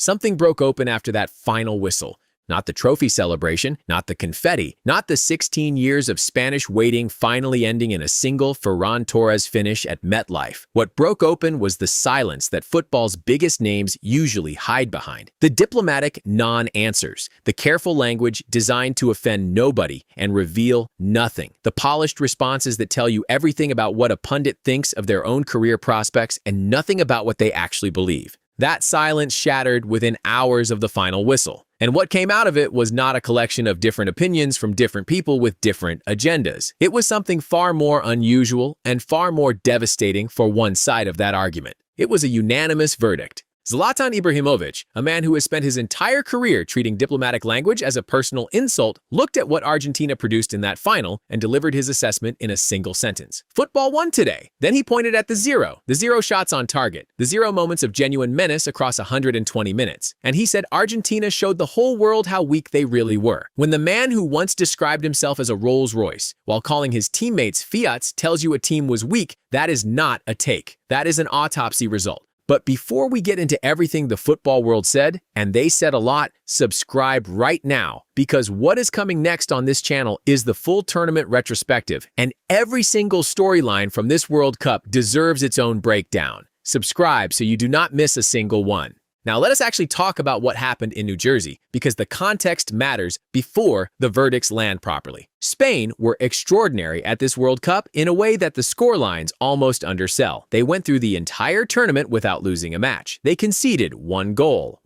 Something broke open after that final whistle. Not the trophy celebration, not the confetti, not the 16 years of Spanish waiting finally ending in a single Ferran Torres finish at MetLife. What broke open was the silence that football's biggest names usually hide behind. The diplomatic non-answers, the careful language designed to offend nobody and reveal nothing. The polished responses that tell you everything about what a pundit thinks of their own career prospects and nothing about what they actually believe. That silence shattered within hours of the final whistle. And what came out of it was not a collection of different opinions from different people with different agendas. It was something far more unusual and far more devastating for one side of that argument. It was a unanimous verdict. Zlatan Ibrahimovic, a man who has spent his entire career treating diplomatic language as a personal insult, looked at what Argentina produced in that final and delivered his assessment in a single sentence. Football won today. Then he pointed at the zero shots on target, the 0 moments of genuine menace across 120 minutes. And he said Argentina showed the whole world how weak they really were. When the man who once described himself as a Rolls Royce, while calling his teammates Fiats, tells you a team was weak, that is not a take. That is an autopsy result. But before we get into everything the football world said, and they said a lot, subscribe right now, because what is coming next on this channel is the full tournament retrospective, and every single storyline from this World Cup deserves its own breakdown. Subscribe so you do not miss a single one. Now let us actually talk about what happened in New Jersey, because the context matters before the verdicts land properly. Spain were extraordinary at this World Cup in a way that the scorelines almost undersell. They went through the entire tournament without losing a match. They conceded 1 goal,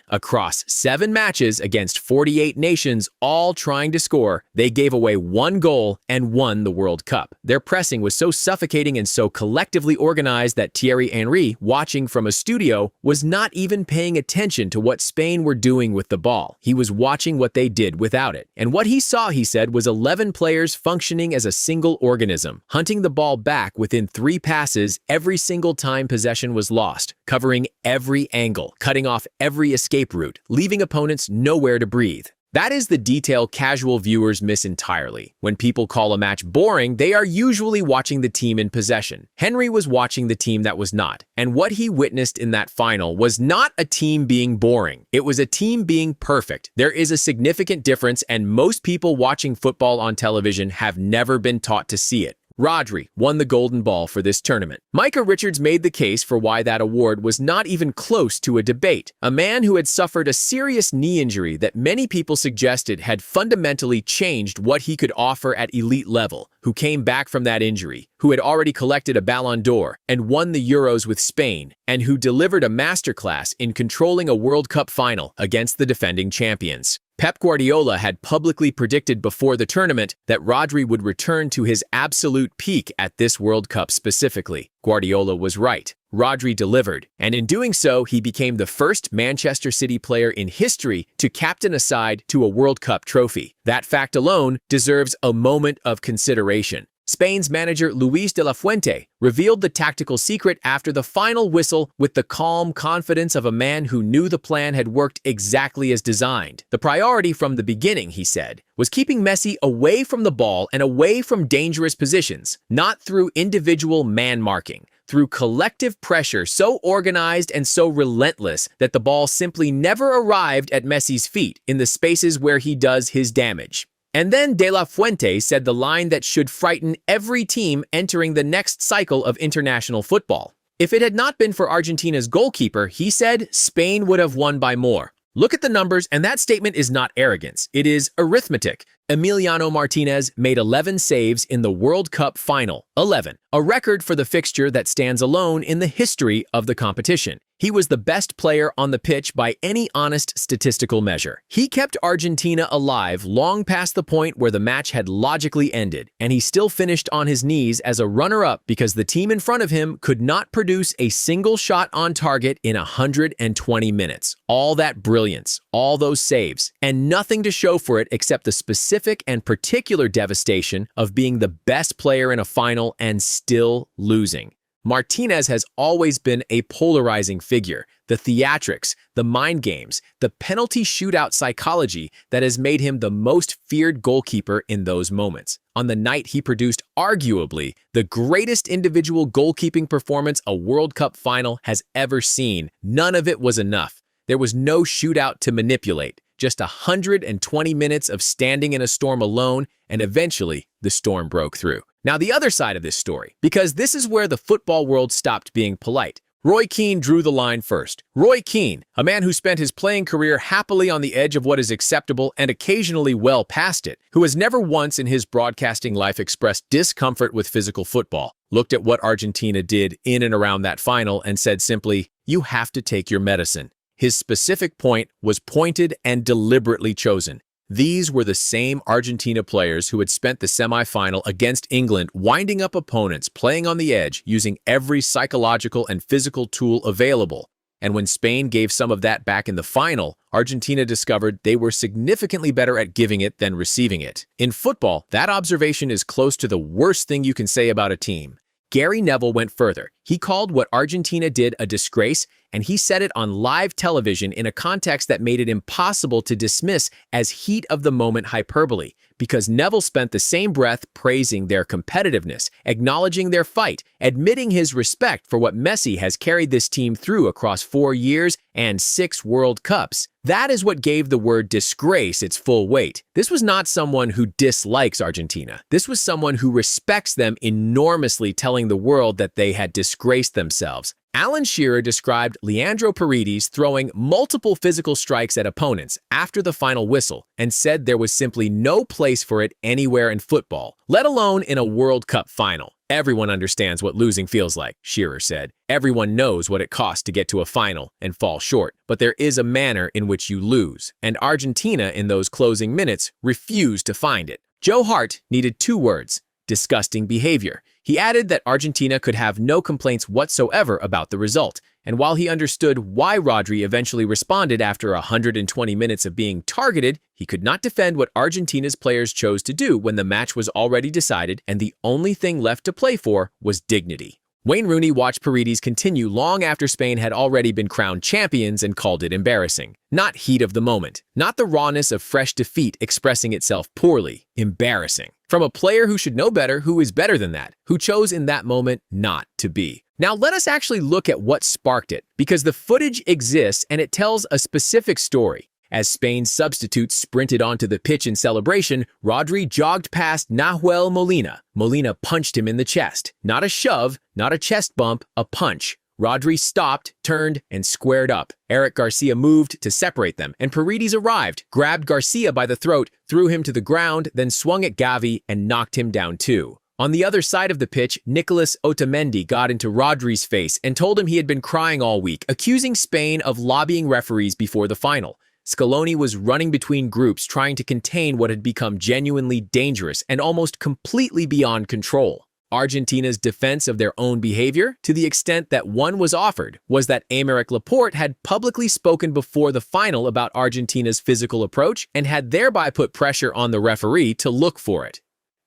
across 7 matches against 48 nations, all trying to score. They gave away 1 goal and won the World Cup. Their pressing was so suffocating and so collectively organized that Thierry Henry, watching from a studio, was not even paying attention to what Spain were doing with the ball. He was watching what they did without it. And what he saw, he said, was 11 players functioning as a single organism, hunting the ball back within 3 passes every single time possession was lost, covering every angle, cutting off every escape route, leaving opponents nowhere to breathe. That is the detail casual viewers miss entirely. When people call a match boring, they are usually watching the team in possession. Henry was watching the team that was not. And what he witnessed in that final was not a team being boring. It was a team being perfect. There is a significant difference, and most people watching football on television have never been taught to see it. Rodri won the Golden Ball for this tournament. Micah Richards made the case for why that award was not even close to a debate. A man who had suffered a serious knee injury that many people suggested had fundamentally changed what he could offer at elite level, who came back from that injury, who had already collected a Ballon d'Or and won the Euros with Spain, and who delivered a masterclass in controlling a World Cup final against the defending champions. Pep Guardiola had publicly predicted before the tournament that Rodri would return to his absolute peak at this World Cup specifically. Guardiola was right. Rodri delivered, and in doing so, he became the first Manchester City player in history to captain a side to a World Cup trophy. That fact alone deserves a moment of consideration. Spain's manager Luis de la Fuente revealed the tactical secret after the final whistle with the calm confidence of a man who knew the plan had worked exactly as designed. The priority from the beginning, he said, was keeping Messi away from the ball and away from dangerous positions, not through individual man-marking, through collective pressure so organized and so relentless that the ball simply never arrived at Messi's feet in the spaces where he does his damage. And then De La Fuente said the line that should frighten every team entering the next cycle of international football. If it had not been for Argentina's goalkeeper, he said, Spain would have won by more. Look at the numbers, and that statement is not arrogance. It is arithmetic. Emiliano Martinez made 11 saves in the World Cup final. 11. A record for the fixture that stands alone in the history of the competition. He was the best player on the pitch by any honest statistical measure. He kept Argentina alive long past the point where the match had logically ended, and he still finished on his knees as a runner-up because the team in front of him could not produce a single shot on target in 120 minutes. All that brilliance, all those saves, and nothing to show for it except the specific and particular devastation of being the best player in a final and still losing. Martinez has always been a polarizing figure. The theatrics, the mind games, the penalty shootout psychology that has made him the most feared goalkeeper in those moments. On the night he produced arguably the greatest individual goalkeeping performance a World Cup final has ever seen, none of it was enough. There was no shootout to manipulate, just 120 minutes of standing in a storm alone, and eventually the storm broke through. Now, the other side of this story, because this is where the football world stopped being polite. Roy Keane drew the line first. Roy Keane, a man who spent his playing career happily on the edge of what is acceptable and occasionally well past it, who has never once in his broadcasting life expressed discomfort with physical football, looked at what Argentina did in and around that final and said simply, "You have to take your medicine." His specific point was pointed and deliberately chosen. These were the same Argentina players who had spent the semifinal against England winding up opponents, playing on the edge, using every psychological and physical tool available. And when Spain gave some of that back in the final, Argentina discovered they were significantly better at giving it than receiving it. In football, that observation is close to the worst thing you can say about a team. Gary Neville went further. He called what Argentina did a disgrace, and he said it on live television in a context that made it impossible to dismiss as heat-of-the-moment hyperbole, because Neville spent the same breath praising their competitiveness, acknowledging their fight, admitting his respect for what Messi has carried this team through across 4 years and 6 World Cups. That is what gave the word disgrace its full weight. This was not someone who dislikes Argentina. This was someone who respects them enormously, telling the world that they had disgraced themselves. Alan Shearer described Leandro Paredes throwing multiple physical strikes at opponents after the final whistle and said there was simply no place for it anywhere in football, let alone in a World Cup final. "Everyone understands what losing feels like," Shearer said. "Everyone knows what it costs to get to a final and fall short, but there is a manner in which you lose, and Argentina in those closing minutes refused to find it." Joe Hart needed 2 words: disgusting behavior. He added that Argentina could have no complaints whatsoever about the result, and while he understood why Rodri eventually responded after 120 minutes of being targeted, he could not defend what Argentina's players chose to do when the match was already decided and the only thing left to play for was dignity. Wayne Rooney watched Paredes continue long after Spain had already been crowned champions and called it embarrassing. Not heat of the moment, not the rawness of fresh defeat expressing itself poorly. Embarrassing. From a player who should know better, who is better than that, who chose in that moment not to be. Now let us actually look at what sparked it, because the footage exists and it tells a specific story. As Spain's substitute sprinted onto the pitch in celebration, Rodri jogged past Nahuel Molina. Molina punched him in the chest. Not a shove, not a chest bump, a punch. Rodri stopped, turned, and squared up. Eric Garcia moved to separate them, and Paredes arrived, grabbed Garcia by the throat, threw him to the ground, then swung at Gavi and knocked him down too. On the other side of the pitch, Nicolas Otamendi got into Rodri's face and told him he had been crying all week, accusing Spain of lobbying referees before the final. Scaloni was running between groups trying to contain what had become genuinely dangerous and almost completely beyond control. Argentina's defense of their own behavior, to the extent that one was offered, was that Aymeric Laporte had publicly spoken before the final about Argentina's physical approach and had thereby put pressure on the referee to look for it.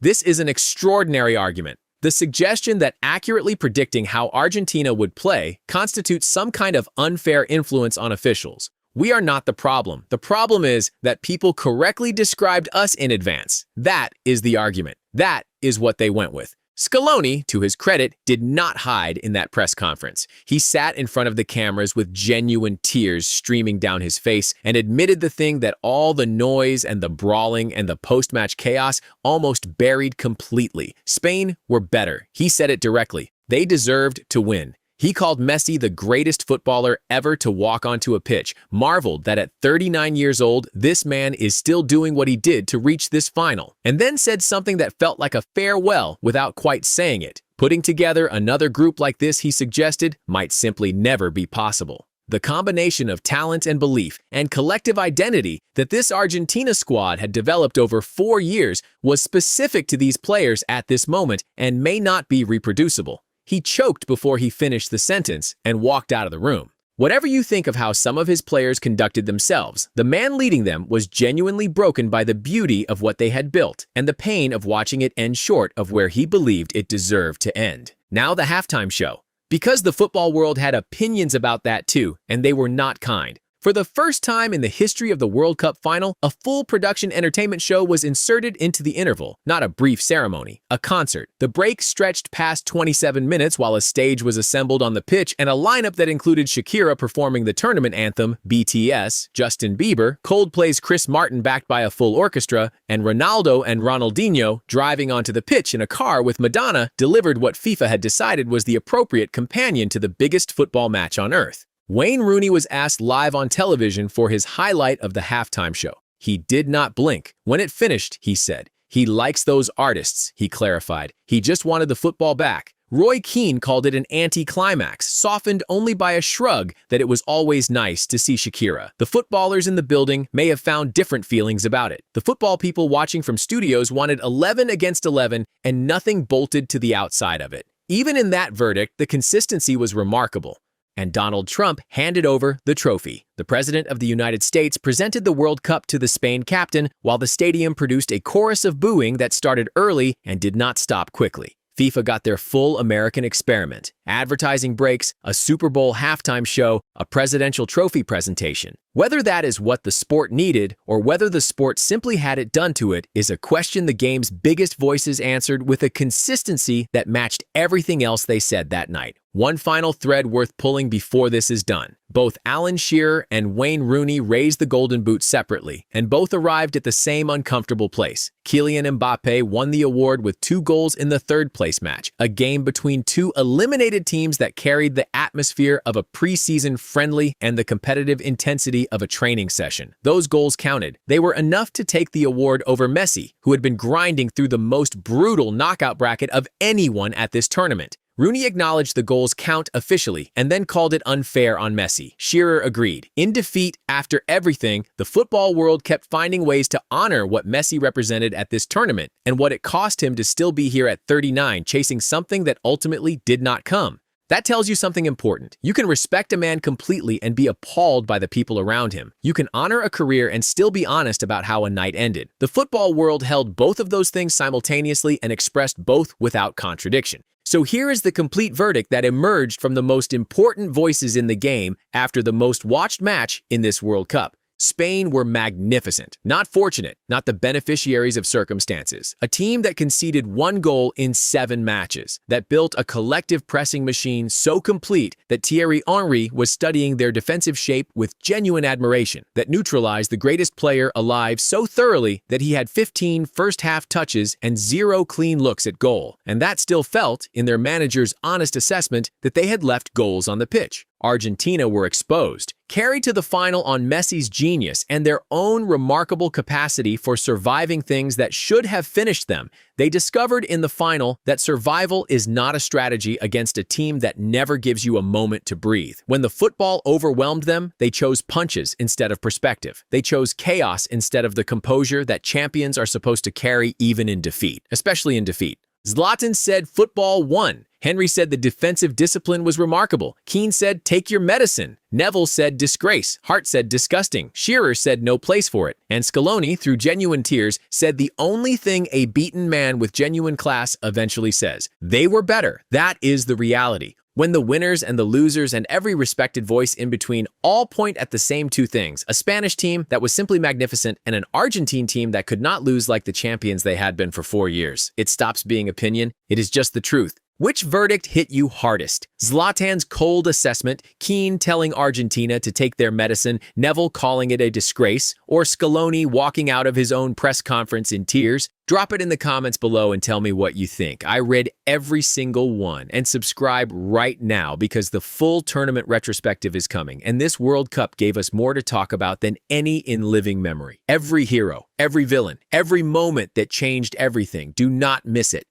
This is an extraordinary argument. The suggestion that accurately predicting how Argentina would play constitutes some kind of unfair influence on officials. We are not the problem. The problem is that people correctly described us in advance. That is the argument. That is what they went with. Scaloni, to his credit, did not hide in that press conference. He sat in front of the cameras with genuine tears streaming down his face and admitted the thing that all the noise and the brawling and the post-match chaos almost buried completely. Spain were better. He said it directly. They deserved to win. He called Messi the greatest footballer ever to walk onto a pitch, marveled that at 39 years old, this man is still doing what he did to reach this final, and then said something that felt like a farewell without quite saying it. Putting together another group like this, he suggested, might simply never be possible. The combination of talent and belief and collective identity that this Argentina squad had developed over 4 years was specific to these players at this moment and may not be reproducible. He choked before he finished the sentence and walked out of the room. Whatever you think of how some of his players conducted themselves, the man leading them was genuinely broken by the beauty of what they had built and the pain of watching it end short of where he believed it deserved to end. Now the halftime show. Because the football world had opinions about that too, and they were not kind. For the first time in the history of the World Cup final, a full production entertainment show was inserted into the interval, not a brief ceremony, a concert. The break stretched past 27 minutes while a stage was assembled on the pitch and a lineup that included Shakira performing the tournament anthem, BTS, Justin Bieber, Coldplay's Chris Martin backed by a full orchestra, and Ronaldo and Ronaldinho driving onto the pitch in a car with Madonna delivered what FIFA had decided was the appropriate companion to the biggest football match on earth. Wayne Rooney was asked live on television for his highlight of the halftime show. He did not blink. When it finished, he said, "He likes those artists," he clarified. "He just wanted the football back." Roy Keane called it an anti-climax, softened only by a shrug that it was always nice to see Shakira. The footballers in the building may have found different feelings about it. The football people watching from studios wanted 11 against 11 and nothing bolted to the outside of it. Even in that verdict, the consistency was remarkable. And Donald Trump handed over the trophy. The President of the United States presented the World Cup to the Spain captain, while the stadium produced a chorus of booing that started early and did not stop quickly. FIFA got their full American experiment. Advertising breaks, a Super Bowl halftime show, a presidential trophy presentation. Whether that is what the sport needed or whether the sport simply had it done to it is a question the game's biggest voices answered with a consistency that matched everything else they said that night. One final thread worth pulling before this is done. Both Alan Shearer and Wayne Rooney raised the Golden Boot separately, and both arrived at the same uncomfortable place. Kylian Mbappé won the award with 2 goals in the third-place match, a game between 2 eliminated teams that carried the atmosphere of a preseason friendly and the competitive intensity of a training session. Those goals counted. They were enough to take the award over Messi, who had been grinding through the most brutal knockout bracket of anyone at this tournament. Rooney acknowledged the goals count officially and then called it unfair on Messi. Shearer agreed. In defeat, after everything, the football world kept finding ways to honor what Messi represented at this tournament and what it cost him to still be here at 39, chasing something that ultimately did not come. That tells you something important. You can respect a man completely and be appalled by the people around him. You can honor a career and still be honest about how a night ended. The football world held both of those things simultaneously and expressed both without contradiction. So here is the complete verdict that emerged from the most important voices in the game after the most watched match in this World Cup. Spain were magnificent, not fortunate, not the beneficiaries of circumstances. A team that conceded 1 goal in 7 matches, that built a collective pressing machine so complete that Thierry Henry was studying their defensive shape with genuine admiration, that neutralized the greatest player alive so thoroughly that he had 15 first-half touches and 0 clean looks at goal, and that still felt, in their manager's honest assessment, that they had left goals on the pitch. Argentina were exposed, carried to the final on Messi's genius and their own remarkable capacity for surviving things that should have finished them. They discovered in the final that survival is not a strategy against a team that never gives you a moment to breathe. When the football overwhelmed them, they chose punches instead of perspective. They chose chaos instead of the composure that champions are supposed to carry even in defeat, especially in defeat. Zlatan said football won. Henry said the defensive discipline was remarkable. Keane said, take your medicine. Neville said disgrace. Hart said disgusting. Shearer said no place for it. And Scaloni, through genuine tears, said the only thing a beaten man with genuine class eventually says. They were better. That is the reality. When the winners and the losers and every respected voice in between all point at the same 2 things, a Spanish team that was simply magnificent and an Argentine team that could not lose like the champions they had been for 4 years. It stops being opinion. It is just the truth. Which verdict hit you hardest? Zlatan's cold assessment, Keane telling Argentina to take their medicine, Neville calling it a disgrace, or Scaloni walking out of his own press conference in tears? Drop it in the comments below and tell me what you think. I read every single one, and subscribe right now because the full tournament retrospective is coming, and this World Cup gave us more to talk about than any in living memory. Every hero, every villain, every moment that changed everything. Do not miss it.